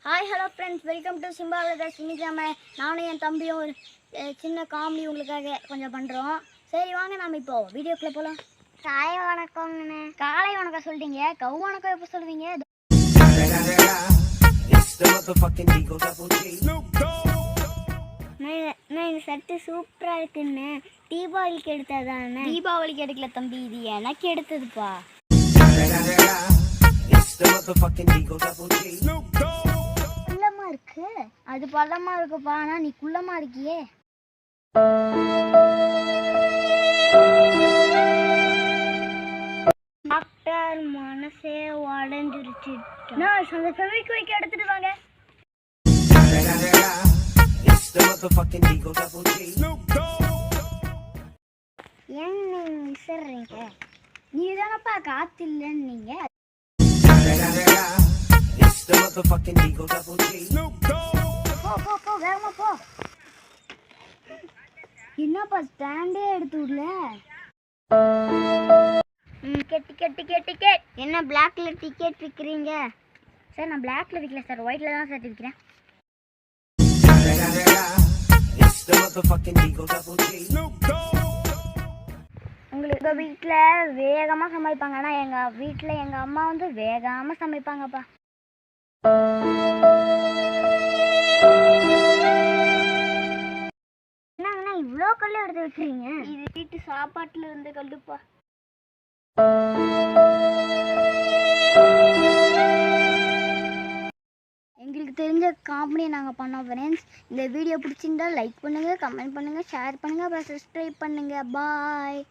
Hi hello friends, welcome to Simba Vilas. இன்னைக்கு நானும் என் தம்பியும் ஒரு சின்ன காமெடி உங்களுக்காக கொஞ்சம் பண்ணுறோம். சரி வாங்க நம்ம இப்போ வீடியோக்குள்ளே போகலாம். காலை வணக்கம்ண்ணே. காலை வணக்கம் சொல்லிட்டீங்க, கவு வணக்கம் எப்போ சொல்லுவீங்க? இந்த சட்டு சூப்பராக இருக்குண்ணே. தீபாவளிக்கு எடுத்ததானே? தீபாவளிக்கு எடுக்கல தம்பி, இது எனக்கு எடுத்ததுப்பா. குள்ளமா இருக்கு. அது பள்ளமா இருக்குப்பா, ஆனால் நீ குள்ளமா இருக்கியே. டாக்டர் மனசே உடஞ்சிருச்சு. அந்த ஃபெவிக்விக் எடுத்துட்டு வாங்க. ஏன் நீங்க விசிறீங்க? நீ தானப்பா காத்து இல்லைன்னு நீங்க. போ வேகமா போ. என்னப்பா ஸ்டாண்டே எடுத்து விடல. டிக்கெட் என்ன பிளாக்ல டிக்கெட் விற்கிறீங்க? சார் நான் பிளாக்ல விற்கல சார், ஒயிட்ல தான் சார் விற்கிறேன். உங்களுக்கு வீட்டில் வேகமாக சமைப்பாங்க, ஆனால் எங்கள் வீட்டில் எங்கள் அம்மா வந்து வேகாமல் சமைப்பாங்கப்பா. என்னங்கண்ணா இவ்வளோ கல் எடுத்து வச்சுறீங்க? இது வீட்டு சாப்பாட்டில் இருந்து கல்லுப்பா. எங்களுக்கு தெரிஞ்ச காமெடியை நாங்கள் பண்ணோம் ஃப்ரெண்ட்ஸ். இந்த வீடியோ பிடிச்சிருந்தா லைக் பண்ணுங்கள், கமெண்ட் பண்ணுங்கள், ஷேர் பண்ணுங்கள், அப்புறம் சப்ஸ்கிரைப் பண்ணுங்கள். பாய்.